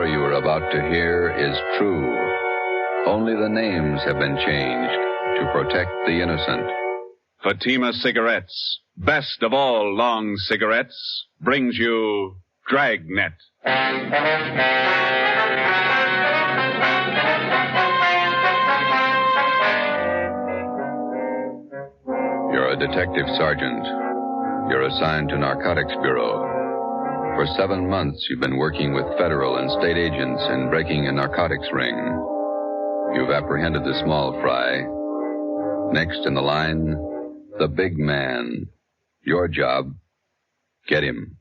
story you are about to hear is true. Only the names have been changed to protect the innocent. Fatima Cigarettes, best of all long cigarettes, brings you Dragnet. You're a detective sergeant. You're assigned to Narcotics Bureau. For 7 months, you've been working with federal and state agents in breaking a narcotics ring. You've apprehended the small fry. Next in the line, the big man. Your job, get him.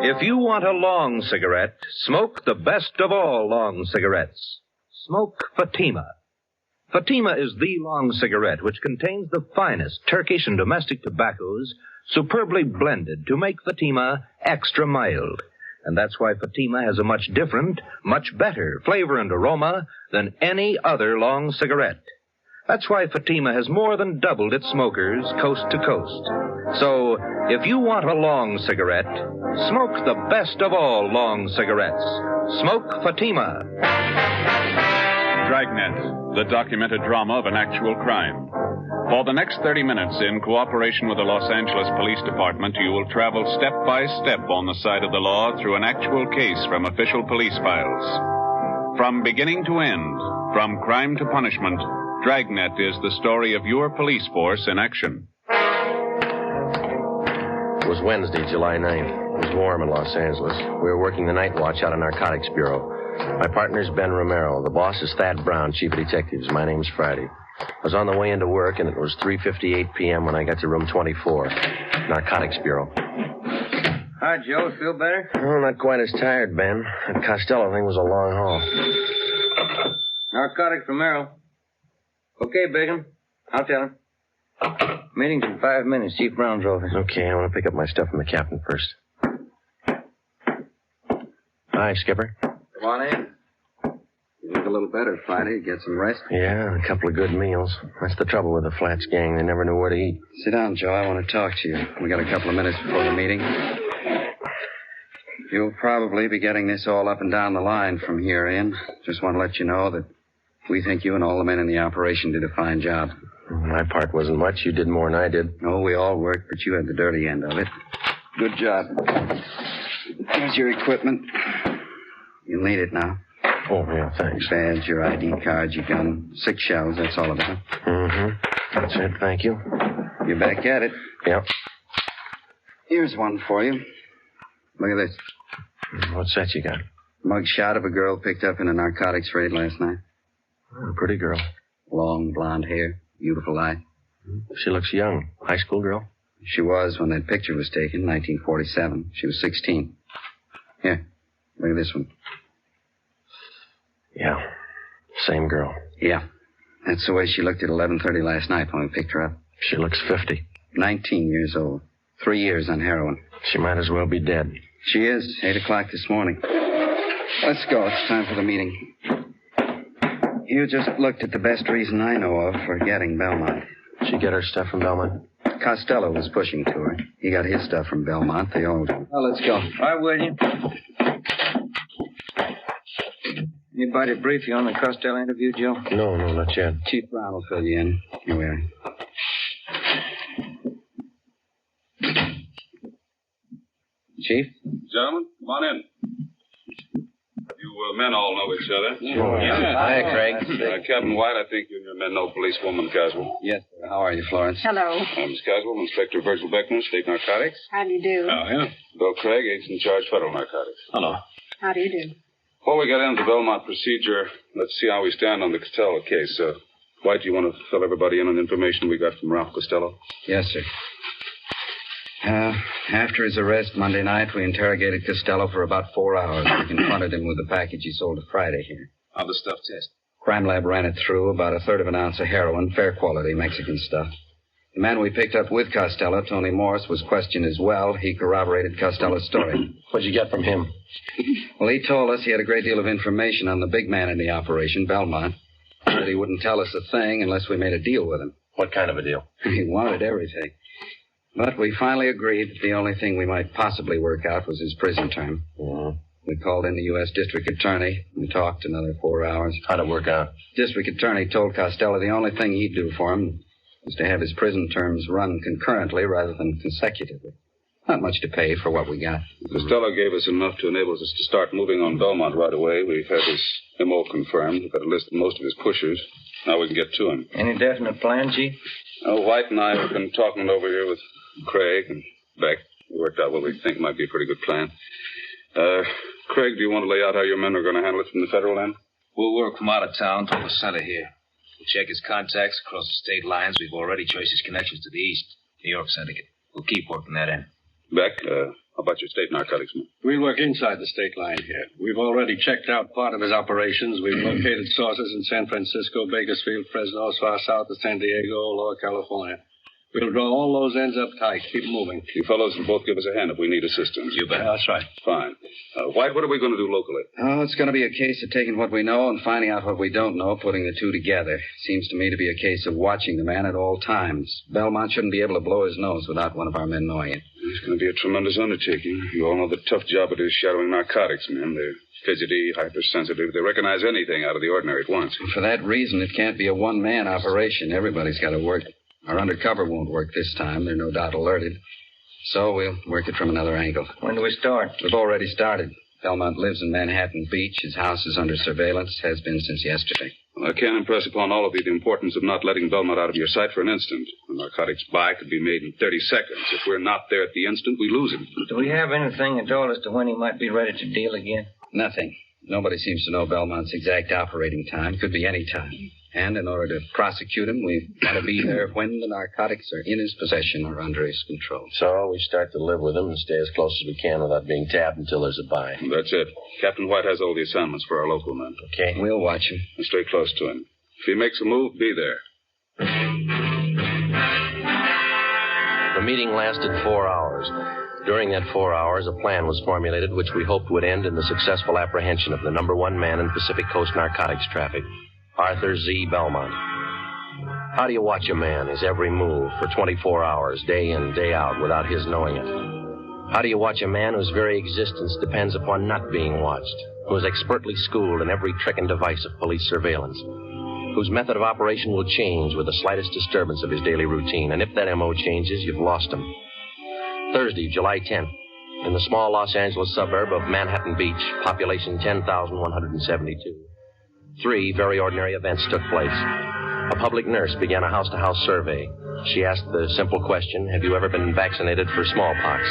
If you want a long cigarette, smoke the best of all long cigarettes. Smoke Fatima. Fatima is the long cigarette which contains the finest Turkish and domestic tobaccos superbly blended to make Fatima extra mild. And that's why Fatima has a much different, much better flavor and aroma than any other long cigarette. That's why Fatima has more than doubled its smokers coast to coast. So, if you want a long cigarette, smoke the best of all long cigarettes. Smoke Fatima. Dragnet, the documented drama of an actual crime. For the next 30 minutes, in cooperation with the Los Angeles Police Department, you will travel step by step on the side of the law through an actual case from official police files. From beginning to end, from crime to punishment, Dragnet is the story of your police force in action. It was Wednesday, July 9th. It was warm in Los Angeles. We were working the night watch out of Narcotics Bureau. My partner's Ben Romero. The boss is Thad Brown, chief of detectives. My name's Friday. I was on the way into work, and it was 3:58 p.m. when I got to room 24, Narcotics Bureau. Hi, Joe. Feel better? Oh, not quite as tired, Ben. That Costello thing was a long haul. Narcotics Romero. Okay, Bigham. I'll tell him. Meeting's in 5 minutes. Chief Brown's office. Okay, I want to pick up my stuff from the captain first. Hi, Skipper. Come on in. You look a little better, Friday. Get some rest? Yeah, a couple of good meals. That's the trouble with the Flats gang. They never knew where to eat. Sit down, Joe. I want to talk to you. We got a couple of minutes before the meeting. You'll probably be getting this all up and down the line from here in. Just want to let you know that we think you and all the men in the operation did a fine job. My part wasn't much. You did more than I did. No, we all worked, but you had the dirty end of it. Good job. Here's your equipment. You'll need it now. Oh, yeah, thanks. Badge, your ID cards, your gun. 6 shells, that's all of it, huh? Mm-hmm. That's it, thank you. You're back at it. Yep. Here's one for you. Look at this. What's that you got? Mug shot of a girl picked up in a narcotics raid last night. Oh, a pretty girl. Long blonde hair, beautiful eye. She looks young. High school girl? She was when that picture was taken, 1947. She was 16. Here, look at this one. Yeah, same girl. Yeah, that's the way she looked at 11:30 last night when we picked her up. She looks 50. 19 years old. 3 years on heroin. She might as well be dead. She is. 8 o'clock this morning. Let's go. It's time for the meeting. You just looked at the best reason I know of for getting Belmont. She get her stuff from Belmont? Costello was pushing to her. He got his stuff from Belmont. They all... Oh, let's go. Why will you? Anybody brief you on the Costello interview, Joe? No, not yet. Chief Brown will fill you in. Here we are. Chief? Gentlemen, come on in. You men all know each other. Sure. Yeah. Hi, Craig. Captain White, I think you and your men know policewoman Caswell. Yes, sir. How are you, Florence? Hello. Miss Caswell, Inspector Virgil Beckman, State Narcotics. How do you do? Oh, yeah. Bill Craig, agent in charge, Federal Narcotics. Hello. How do you do? Before we get into the Belmont procedure, let's see how we stand on the Costello case. White, do you want to fill everybody in on the information we got from Ralph Costello? Yes, sir. After his arrest Monday night, we interrogated Costello for about 4 hours. We confronted him with the package he sold to Friday here. How'd the stuff test? Crime lab ran it through, about 1/3 of an ounce of heroin, fair quality Mexican stuff. The man we picked up with Costello, Tony Morris, was questioned as well. He corroborated Costello's story. What'd you get from him? Well, he told us he had a great deal of information on the big man in the operation, Belmont. Said he wouldn't tell us a thing unless we made a deal with him. What kind of a deal? He wanted everything. But we finally agreed that the only thing we might possibly work out was his prison term. Mm-hmm. We called in the U.S. District Attorney and talked another 4 hours. How'd it work out? District Attorney told Costello the only thing he'd do for him was to have his prison terms run concurrently rather than consecutively. Not much to pay for what we got. Costello gave us enough to enable us to start moving on Belmont right away. We've had his MO confirmed. We've got a list of most of his pushers. Now we can get to him. Any definite plan, Chief? White and I have been talking over here with Craig and Beck. We worked out what we think might be a pretty good plan. Craig, do you want to lay out how your men are going to handle it from the federal end? We'll work from out of town toward the center here. We'll check his contacts across the state lines. We've already traced his connections to the east, New York syndicate. We'll keep working that end. Beck, how about your state narcotics men? We'll work inside the state line here. We've already checked out part of his operations. We've located sources in San Francisco, Bakersfield, Fresno, as far south as San Diego, Lower California. We'll draw all those ends up tight. Keep moving. You fellows will both give us a hand if we need assistance. You bet. That's right. Fine. White, what are we going to do locally? Oh, it's going to be a case of taking what we know and finding out what we don't know, putting the two together. Seems to me to be a case of watching the man at all times. Belmont shouldn't be able to blow his nose without one of our men knowing it. It's going to be a tremendous undertaking. You all know the tough job it is shadowing narcotics men. They're fidgety, hypersensitive. They recognize anything out of the ordinary at once. For that reason, it can't be a one-man operation. Everybody's got to work. Our undercover won't work this time. They're no doubt alerted. So we'll work it from another angle. When do we start? We've already started. Belmont lives in Manhattan Beach. His house is under surveillance, has been since yesterday. Well, I can't impress upon all of you the importance of not letting Belmont out of your sight for an instant. A narcotics buy could be made in 30 seconds. If we're not there at the instant, we lose him. Do we have anything at all as to when he might be ready to deal again? Nothing. Nobody seems to know Belmont's exact operating time. Could be any time. And in order to prosecute him, we've got to be there when the narcotics are in his possession or under his control. So we start to live with him and stay as close as we can without being tapped until there's a buy. That's it. Captain White has all the assignments for our local men. Okay. We'll watch him. And stay close to him. If he makes a move, be there. The meeting lasted 4 hours. During that 4 hours, a plan was formulated which we hoped would end in the successful apprehension of the number one man in Pacific Coast narcotics traffic, Arthur Z. Belmont. How do you watch a man, his every move, for 24 hours, day in, day out, without his knowing it? How do you watch a man whose very existence depends upon not being watched, who is expertly schooled in every trick and device of police surveillance, whose method of operation will change with the slightest disturbance of his daily routine, and if that M.O. changes, you've lost him? Thursday, July 10th, in the small Los Angeles suburb of Manhattan Beach, population 10,172. 3 very ordinary events took place. A public nurse began a house-to-house survey. She asked the simple question, have you ever been vaccinated for smallpox?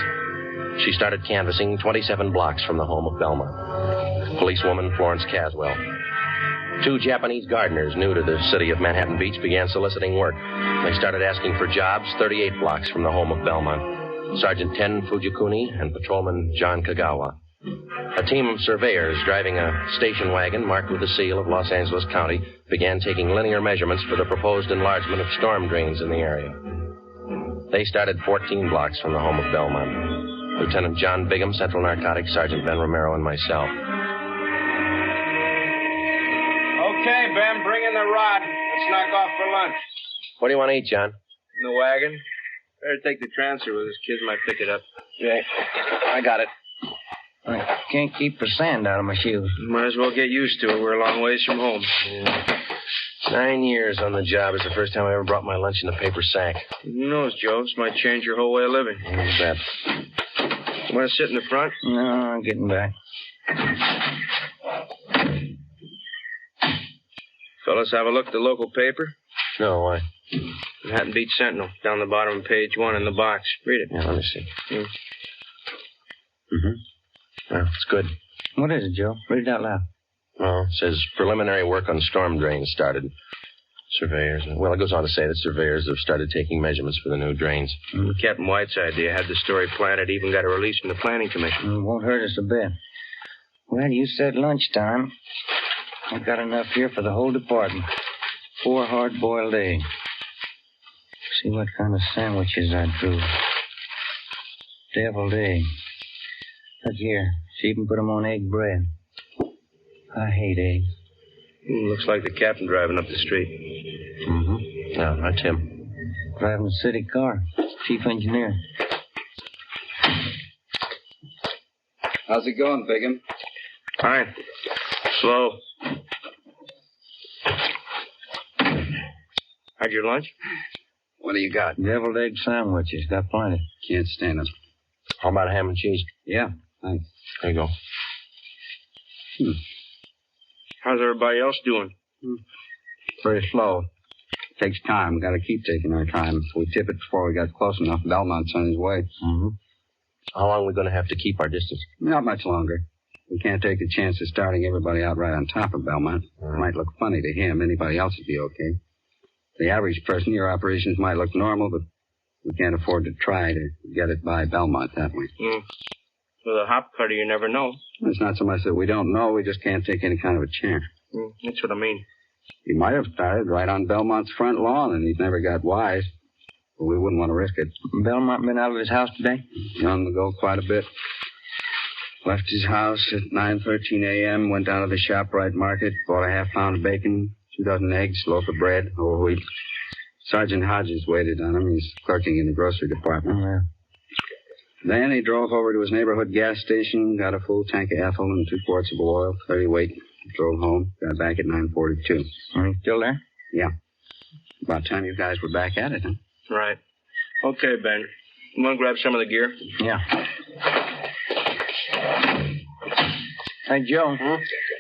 She started canvassing 27 blocks from the home of Belmont. Policewoman Florence Caswell. 2 Japanese gardeners new to the city of Manhattan Beach began soliciting work. They started asking for jobs 38 blocks from the home of Belmont. Sergeant Ten Fujikuni and Patrolman John Kagawa. A team of surveyors driving a station wagon marked with the seal of Los Angeles County began taking linear measurements for the proposed enlargement of storm drains in the area. They started 14 blocks from the home of Belmont. Lieutenant John Bigham, Central Narcotics, Sergeant Ben Romero, and myself. Okay, Ben, bring in the rod. Let's knock off for lunch. What do you want to eat, John? In the wagon. Better take the transfer with us. Kids might pick it up. Yeah, I got it. I can't keep the sand out of my shoes. Might as well get used to it. We're a long ways from home. Yeah. 9 years on the job. It's the first time I ever brought my lunch in a paper sack. Who knows, Joe? This might change your whole way of living. Who's that? You want to sit in the front? No, I'm getting back. Fellas, have a look at the local paper. No, why? Manhattan Beach Sentinel, down the bottom of page 1 in the box. Read it. Yeah, let me see. Yeah. Well, it's good. What is it, Joe? Read it out loud. Well, it says preliminary work on storm drains started. Surveyors. Well, it goes on to say that surveyors have started taking measurements for the new drains. Captain White's idea had the story planted, even got a release from the Planning Commission. It won't hurt us a bit. Well, you said lunchtime. I've got enough here for the whole department. 4 hard-boiled eggs. See what kind of sandwiches I drew. Deviled egg. Look here. She even put them on egg bread. I hate eggs. Looks like the captain driving up the street. Mm-hmm. Yeah, that's him. Driving a city car. Chief engineer. How's it going, Bigham? Fine. Slow. Had your lunch? What do you got? Deviled egg sandwiches. Got plenty. Can't stand it. How about ham and cheese? Yeah, thanks. There you go. How's everybody else doing? Very slow. Takes time. Got to keep taking our time. If we tip it before we got close enough, Belmont's on his way. Mm-hmm. How long are we going to have to keep our distance? Not much longer. We can't take the chance of starting everybody out right on top of Belmont. It might look funny to him. Anybody else would be okay. The average person, your operations might look normal, but we can't afford to try to get it by Belmont that way. With a hop cutter, you never know. It's not so much that we don't know. We just can't take any kind of a chance. That's what I mean. He might have started right on Belmont's front lawn, and he's never got wise. But we wouldn't want to risk it. Belmont been out of his house today? On the go quite a bit. Left his house at 9:13 a.m., went down to the ShopRite market, bought a half-pound of bacon, 2 dozen eggs, loaf of bread, whole wheat. Sergeant Hodges waited on him. He's clerking in the grocery department. Oh, yeah. Then he drove over to his neighborhood gas station, got a full tank of ethyl and 2 quarts of oil, 30 weight. Drove home, got back at 9:42. Are you still there? Yeah. About time you guys were back at it, huh? Right. Okay, Ben. You want to grab some of the gear? Yeah. Hey, Joe.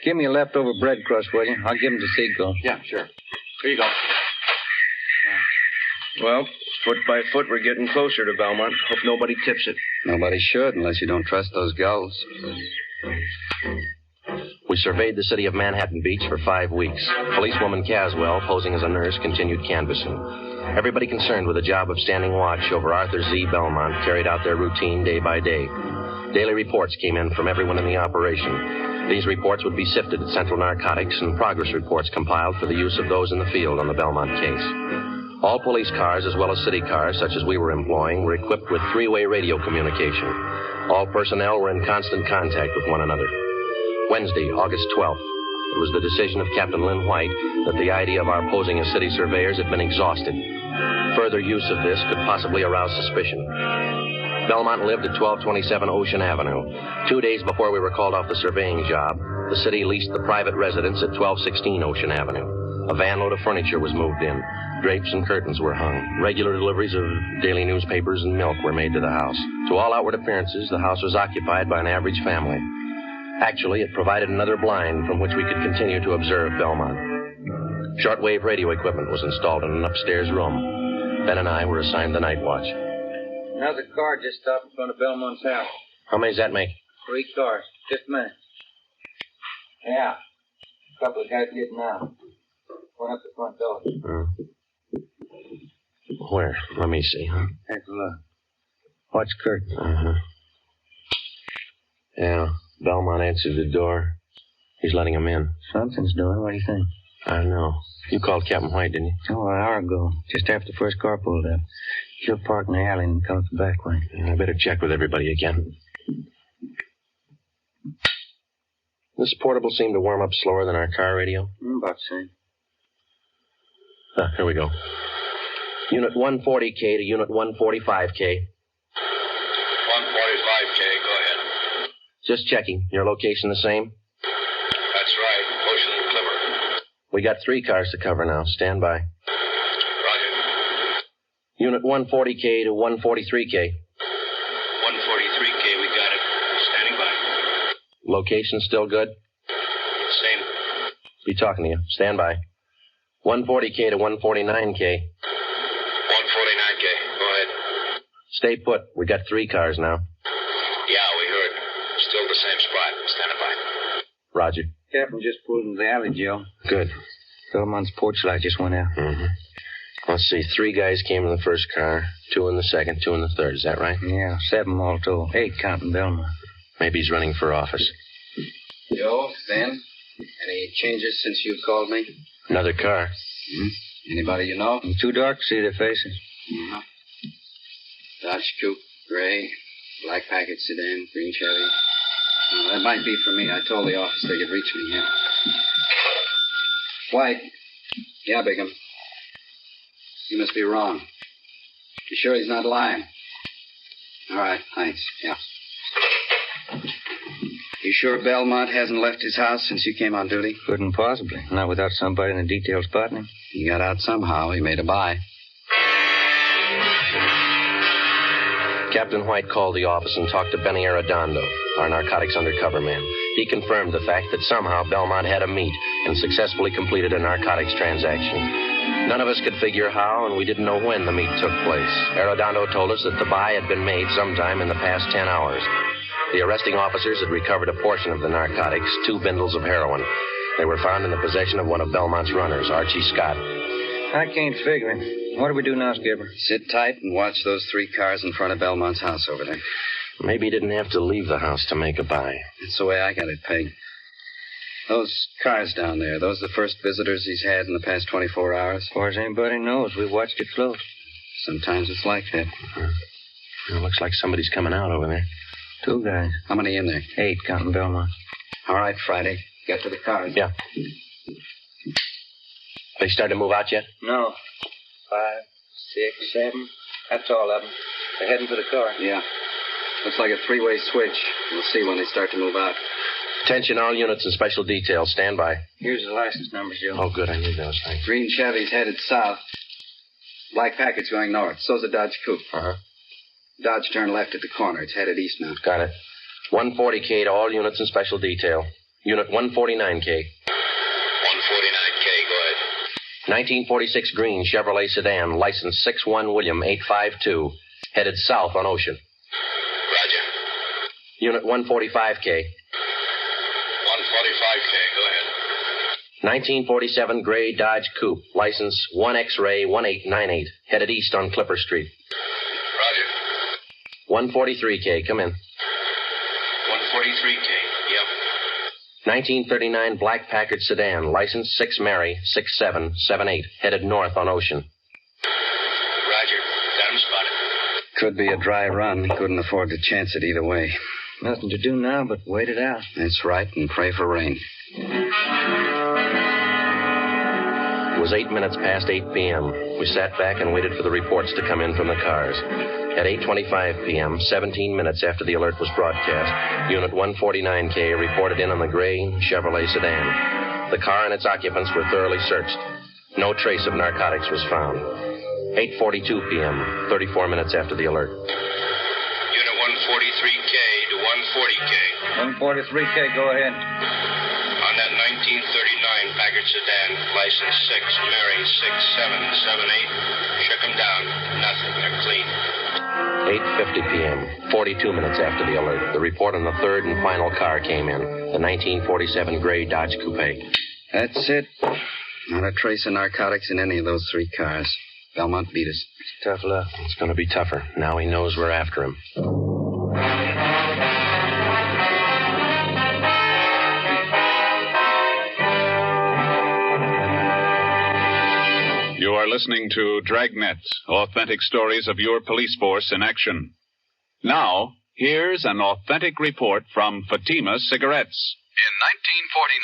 Give me a leftover bread crust, will you? I'll give him to Seagull. Yeah, sure. Here you go. Well, foot by foot, we're getting closer to Belmont. Hope nobody tips it. Nobody should, unless you don't trust those gulls. We surveyed the city of Manhattan Beach for 5 weeks. Policewoman Caswell, posing as a nurse, continued canvassing. Everybody concerned with the job of standing watch over Arthur Z. Belmont carried out their routine day by day. Daily reports came in from everyone in the operation. These reports would be sifted at Central Narcotics and progress reports compiled for the use of those in the field on the Belmont case. All police cars, as well as city cars, such as we were employing, were equipped with 3-way radio communication. All personnel were in constant contact with one another. Wednesday, August 12th. It was the decision of Captain Lynn White that the idea of our posing as city surveyors had been exhausted. Further use of this could possibly arouse suspicion. Belmont lived at 1227 Ocean Avenue. 2 days before we were called off the surveying job, the city leased the private residence at 1216 Ocean Avenue. A van load of furniture was moved in. Drapes and curtains were hung. Regular deliveries of daily newspapers and milk were made to the house. To all outward appearances, the house was occupied by an average family. Actually, it provided another blind from which we could continue to observe Belmont. Shortwave radio equipment was installed in an upstairs room. Ben and I were assigned the night watch. Another car just stopped in front of Belmont's house. How many does that make? 3 cars. Just a minute. Yeah. A couple of guys getting out. Going up the front door. Where? Let me see, huh? Take a look. Watch curtain. Uh-huh. Yeah. Belmont answered the door. He's letting him in. Something's doing. What do you think? I don't know. You called Captain White, didn't you? Oh, an hour ago. Just after the first car pulled up. She'll park in the alley and come up the back way. I better check with everybody again. This portable seemed to warm up slower than our car radio. About the same. Here we go. Unit 140K to Unit 145K. 145K, go ahead. Just checking. Your location the same? That's right, Ocean Clipper. We got 3 cars to cover now. Stand by. Roger. Unit 140K to 143K. 143K, we got it. Standing by. Location still good? Same. Be talking to you. Stand by. 140K to 149K. 149K, go ahead. Stay put. We got 3 cars now. Yeah, we heard. Still the same spot. Standing by. Roger. Captain just pulled into the alley, Joe. Good. Belmont's porch light just went out. Mm-hmm. Let's see. 3 guys came in the first car, 2 in the second, 2 in the third. Is that right? Yeah, 7 all told. 8 counting Belmont. Maybe he's running for office. Joe, Ben, any changes since you called me? Another car. Anybody you know? It's too dark to see their faces. Uh-huh. Dodge Coupe, gray, black package sedan, green Chevy. That might be for me. I told the office they could reach me, yeah. White. Yeah, Bigham. You must be wrong. You sure he's not lying? All right, thanks. Yeah. You sure Belmont hasn't left his house since you came on duty? Couldn't possibly. Not without somebody in the detail spotting him. He got out somehow. He made a buy. Captain White called the office and talked to Benny Arredondo, our narcotics undercover man. He confirmed the fact that somehow Belmont had a meet and successfully completed a narcotics transaction. None of us could figure how, and we didn't know when the meet took place. Arredondo told us that the buy had been made sometime in the past 10 hours. The arresting officers had recovered a portion of the narcotics, 2 bundles of heroin. They were found in the possession of one of Belmont's runners, Archie Scott. I can't figure it. What do we do now, Skipper? Sit tight and watch those 3 cars in front of Belmont's house over there. Maybe he didn't have to leave the house to make a buy. That's the way I got it pegged. Those cars down there, those are the first visitors he's had in the past 24 hours? As far as anybody knows, we watched it close. Sometimes it's like that. It looks like somebody's coming out over there. 2 guys. How many in there? 8, counting Belmont. All right, Friday. Get to the cars. Yeah. They started to move out yet? No. 5, 6, 7. That's all of them. They're heading for the car. Yeah. Looks like a 3-way switch. We'll see when they start to move out. Attention, all units and special details. Stand by. Here's the license numbers, Joe. Oh, good. I need those. Thanks. Green Chevy's headed south. Black Packard's going north. So's a Dodge Coupe. Uh-huh. Dodge turned left at the corner. It's headed east now. Got it. 140K to all units and special detail. Unit 149K. 149K, go ahead. 1946 green Chevrolet sedan, license 61 William 852, headed south on Ocean. Roger. Unit 145K. 145K, go ahead. 1947 gray Dodge Coupe, license 1 X-ray 1898, headed east on Clipper Street. Roger. 143K, come in. 143K, yep. 1939 black Packard sedan, license 6 Mary 6778, headed north on Ocean. Roger. Got him spotted. Could be a dry run. Couldn't afford to chance it either way. Nothing to do now but wait it out. That's right, and pray for rain. It was 8 minutes past 8 p.m. We sat back and waited for the reports to come in from the cars. At 8:25 p.m., 17 minutes after the alert was broadcast, Unit 149K reported in on the gray Chevrolet sedan. The car and its occupants were thoroughly searched. No trace of narcotics was found. 8:42 p.m., 34 minutes after the alert. Unit 143K to 140K. 143K, go ahead. On that 1939 Packard sedan, license 6 Mary 6778. Shook them down. Nothing. They're clean. 8:50 p.m., 42 minutes after the alert, the report on the third and final car came in, the 1947 gray Dodge Coupe. That's it. Not a trace of narcotics in any of those 3 cars. Belmont beat us. Tough luck. It's going to be tougher. Now he knows we're after him. You are listening to Dragnet, authentic stories of your police force in action. Now, here's an authentic report from Fatima Cigarettes. In 1949,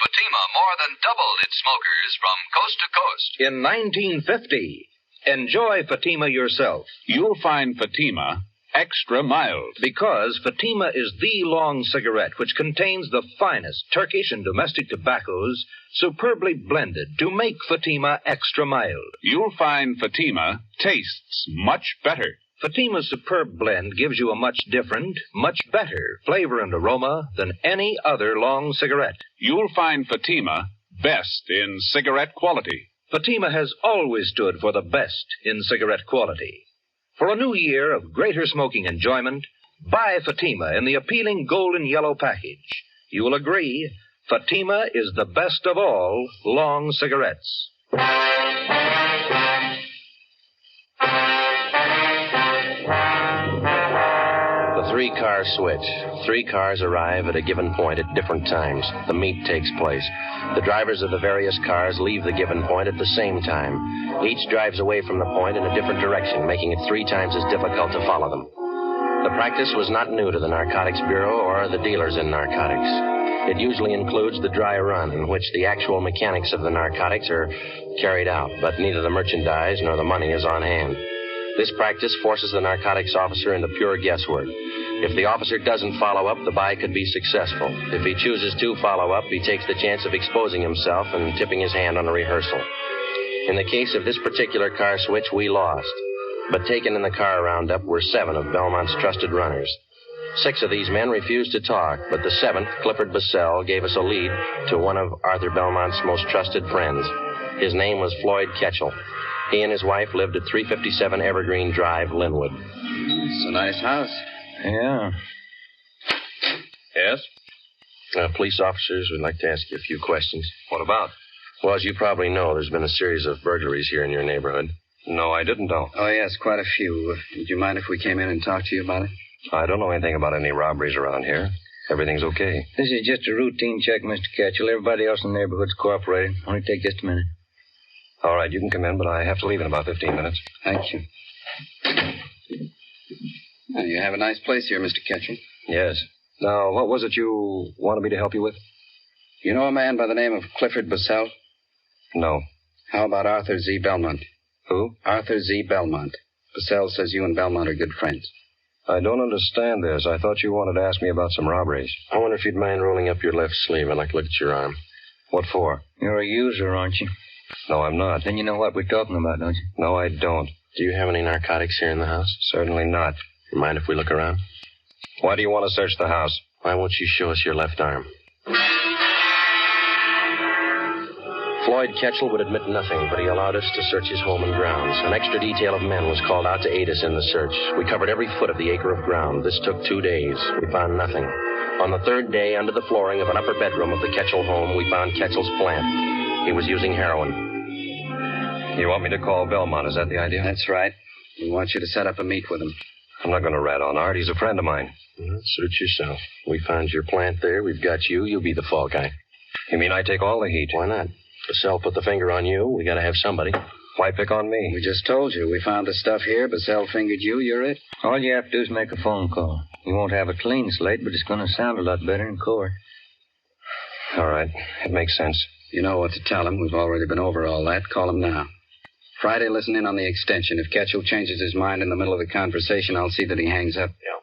Fatima more than doubled its smokers from coast to coast. In 1950, enjoy Fatima yourself. You'll find Fatima extra mild. Because Fatima is the long cigarette which contains the finest Turkish and domestic tobaccos superbly blended to make Fatima extra mild. You'll find Fatima tastes much better. Fatima's superb blend gives you a much different, much better flavor and aroma than any other long cigarette. You'll find Fatima best in cigarette quality. Fatima has always stood for the best in cigarette quality. For a new year of greater smoking enjoyment, buy Fatima in the appealing golden yellow package. You will agree, Fatima is the best of all long cigarettes. The 3-car switch. 3 cars arrive at a given point at different times. The meet takes place. The drivers of the various cars leave the given point at the same time. Each drives away from the point in a different direction, making it 3 times as difficult to follow them. The practice was not new to the Narcotics Bureau or the dealers in narcotics. It usually includes the dry run, in which the actual mechanics of the narcotics are carried out, but neither the merchandise nor the money is on hand. This practice forces the narcotics officer into pure guesswork. If the officer doesn't follow up, the buy could be successful. If he chooses to follow up, he takes the chance of exposing himself and tipping his hand on a rehearsal. In the case of this particular car switch, we lost. But taken in the car roundup were 7 of Belmont's trusted runners. 6 of these men refused to talk, but the 7th, Clifford Bassell, gave us a lead to one of Arthur Belmont's most trusted friends. His name was Floyd Ketchel. He and his wife lived at 357 Evergreen Drive, Linwood. It's a nice house. Yeah. Yes? Police officers, we'd like to ask you a few questions. What about? Well, as you probably know, there's been a series of burglaries here in your neighborhood. No, I didn't know. Oh, yes, quite a few. Would you mind if we came in and talked to you about it? I don't know anything about any robberies around here. Everything's okay. This is just a routine check, Mr. Ketchel. Everybody else in the neighborhood's cooperating. Only take just a minute. All right, you can come in, but I have to leave in about 15 minutes. Thank you. Well, you have a nice place here, Mr. Ketchel. Yes. Now, what was it you wanted me to help you with? You know a man by the name of Clifford Bassell? No. How about Arthur Z. Belmont? Who? Arthur Z. Belmont. Bassell says you and Belmont are good friends. I don't understand this. I thought you wanted to ask me about some robberies. I wonder if you'd mind rolling up your left sleeve. I'd like to look at your arm. What for? You're a user, aren't you? No, I'm not. Then you know what we're talking about, don't you? No, I don't. Do you have any narcotics here in the house? Certainly not. You mind if we look around? Why do you want to search the house? Why won't you show us your left arm? Floyd Ketchel would admit nothing, but he allowed us to search his home and grounds. An extra detail of men was called out to aid us in the search. We covered every foot of the acre of ground. This took 2 days. We found nothing. On the 3rd day, under the flooring of an upper bedroom of the Ketchel home, we found Ketchel's plant. He was using heroin. You want me to call Belmont? Is that the idea? That's right. We want you to set up a meet with him. I'm not going to rat on Art. He's a friend of mine. Suit yourself. We found your plant there. We've got you. You'll be the fall guy. You mean I take all the heat? Why not? Bassell put the finger on you. We got to have somebody. Why pick on me? We just told you. We found the stuff here. Bassell fingered you. You're it. All you have to do is make a phone call. You won't have a clean slate, but it's going to sound a lot better in court. All right. It makes sense. You know what to tell him. We've already been over all that. Call him now. Friday, listen in on the extension. If Ketchel changes his mind in the middle of the conversation, I'll see that he hangs up. Yeah.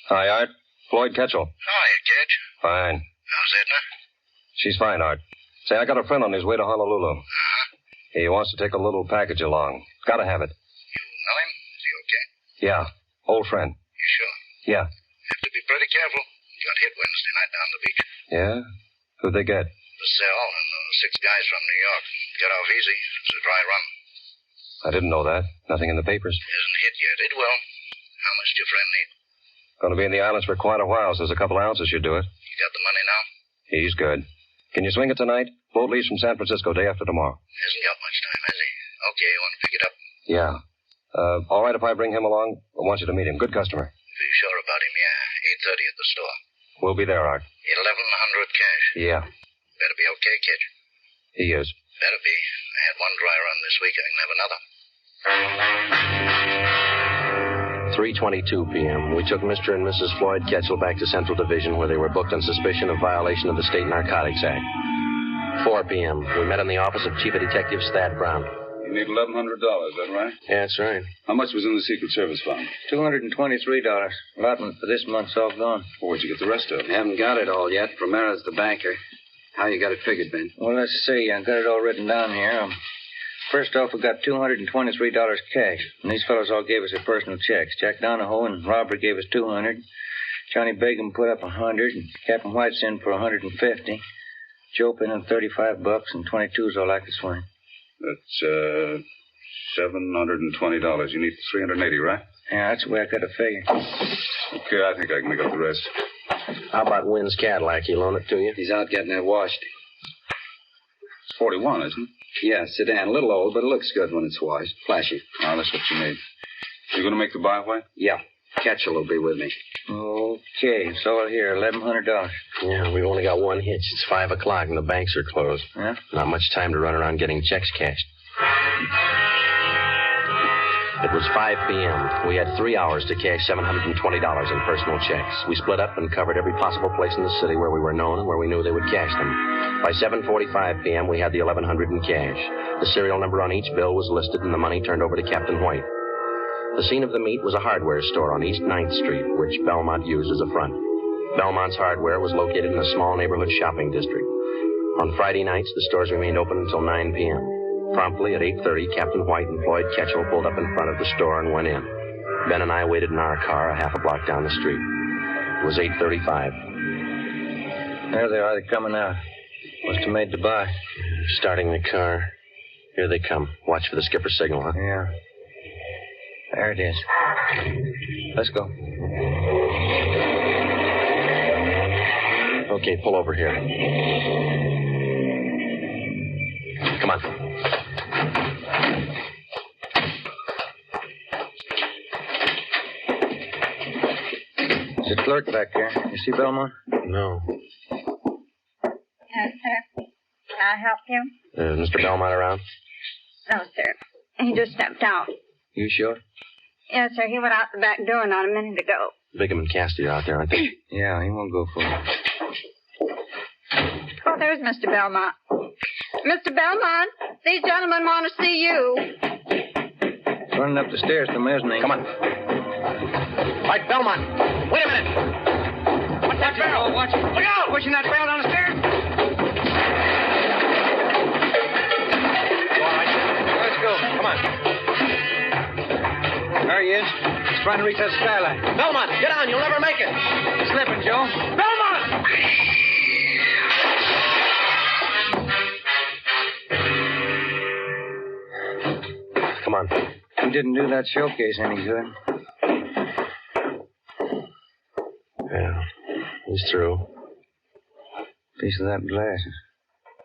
Hi, Art. Floyd Ketchel. Hiya, Ketch. Fine. How's Edna? She's fine, Art. Say, I got a friend on his way to Honolulu. He wants to take a little package along. Gotta have it. You know him? Is he okay? Yeah. Old friend. You sure? Yeah. Have to be pretty careful. Got hit Wednesday night down the beach. Yeah? Who'd they get? Bassell and 6 guys from New York. Got off easy. It's a dry run. I didn't know that. Nothing in the papers. Isn't hit yet. It will. How much do your friend need? Going to be in the islands for quite a while, so there's a couple ounces should do it. You got the money now? He's good. Can you swing it tonight? Boat leaves from San Francisco day after tomorrow. Hasn't got much time, has he? Okay, you want to pick it up? Yeah. All right if I bring him along? I want you to meet him. Good customer. If you're sure about him, yeah. 8:30 at the store. We'll be there, Art. 1,100 cash. Yeah. Better be okay, kid. He is. Better be. I had one dry run this week. I can have another. 3:22 p.m. We took Mr. and Mrs. Floyd Ketchel back to Central Division, where they were booked on suspicion of violation of the State Narcotics Act. 4 p.m. We met in the office of Chief of Detectives Thad Brown. You need $1,100, is that right? Yeah, that's right. How much was in the Secret Service fund? $223. Allotment for this month's all gone. Well, where'd you get the rest of it? Haven't got it all yet. Romero's the banker. How you got it figured, Ben? Well, let's see. I got it all written down here. First off, we got $223 cash. And these fellows all gave us their personal checks. Jack Donahoe and Robert gave us $200. Johnny Bacon put up $100. And Captain White's in for $150. Joe put in $35, and 22's all I could swing. That's $720. You need $380, right? Yeah, that's the way I got to figure. Okay, I think I can make up the rest. How about Wynn's Cadillac? He loan it to you? He's out getting it washed. It's 41, isn't it? Yeah, sedan. A little old, but it looks good when it's washed. Flashy. Oh, that's what you need. You going to make the buy, White? Yeah. Ketchel will be with me. Okay, it's all here, $1,100. Yeah, we've only got one hitch. It's 5 o'clock and the banks are closed. Yeah? Not much time to run around getting checks cashed. It was 5 p.m. We had 3 hours to cash $720 in personal checks. We split up and covered every possible place in the city where we were known and where we knew they would cash them. By 7:45 p.m., we had the $1,100 in cash. The serial number on each bill was listed and the money turned over to Captain White. The scene of the meet was a hardware store on East 9th Street, which Belmont used as a front. Belmont's hardware was located in a small neighborhood shopping district. On Friday nights, the stores remained open until 9 p.m. Promptly at 8:30, Captain White and Floyd Ketchell pulled up in front of the store and went in. Ben and I waited in our car a half a block down the street. It was 8:35. There they are. They're coming out. Must have made the buy. Starting the car. Here they come. Watch for the skipper's signal, huh? Yeah. There it is. Let's go. Okay, pull over here. Come on. There's a clerk back there. You see Belmont? No. Yes, sir. Can I help you? Mr. Belmont around? No, sir. He just stepped out. You sure? Yes, sir. He went out the back door not a minute ago. Bigham and Cassidy are out there, aren't they? Yeah, he won't go for it. Oh, there's Mr. Belmont. Mr. Belmont, these gentlemen want to see you. Running up the stairs to the mezzanine. Come on. Right, Belmont. Wait a minute. What's that barrel? Watch it. Look out! Pushing that barrel down the stairs. All right. Let's go. Come on. There he is. He's trying to reach that skylight. Belmont, get on. You'll never make it. Slipping, Joe. Belmont! Come on. He didn't do that showcase any good. Yeah, he's through. Piece of that glass is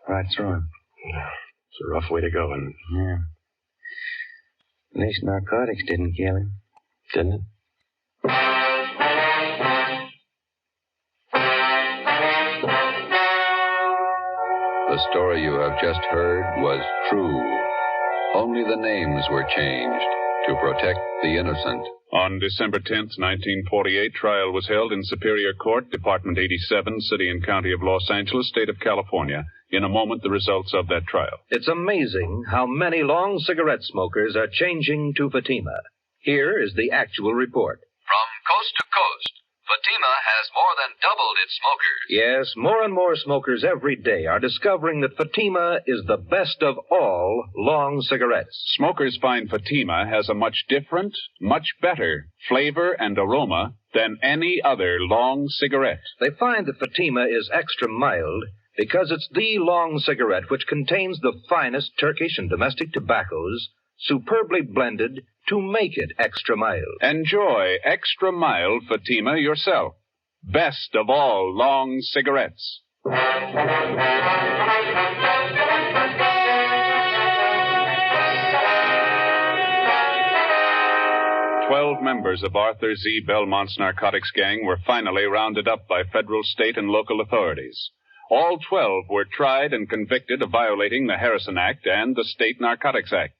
right through him. Yeah, it's a rough way to go, and Yeah. At least narcotics didn't kill him. didn't it? The story you have just heard was true. Only the names were changed to protect the innocent. On December 10th, 1948, trial was held in Superior Court, Department 87, City and County of Los Angeles, State of California. In a moment, the results of that trial. It's amazing how many long cigarette smokers are changing to Fatima. Here is the actual report. From coast to coast, Fatima has more than doubled its smokers. Yes, more and more smokers every day are discovering that Fatima is the best of all long cigarettes. Smokers find Fatima has a much different, much better flavor and aroma than any other long cigarette. They find that Fatima is extra mild because it's the long cigarette which contains the finest Turkish and domestic tobaccos superbly blended to make it extra mild. Enjoy extra mild Fatima yourself. Best of all long cigarettes. 12 members of Arthur Z. Belmont's narcotics gang were finally rounded up by federal, state, and local authorities. All 12 were tried and convicted of violating the Harrison Act and the State Narcotics Act.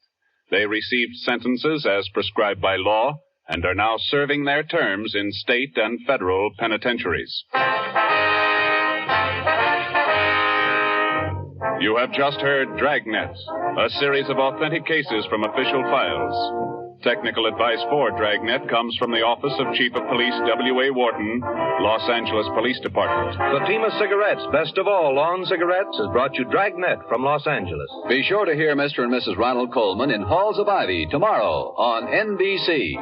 They received sentences as prescribed by law and are now serving their terms in state and federal penitentiaries. You have just heard Dragnet, a series of authentic cases from official files. Technical advice for Dragnet comes from the Office of Chief of Police W.A. Wharton, Los Angeles Police Department. Fatima Cigarettes, best of all lawn cigarettes, has brought you Dragnet from Los Angeles. Be sure to hear Mr. and Mrs. Ronald Coleman in Halls of Ivy tomorrow on NBC.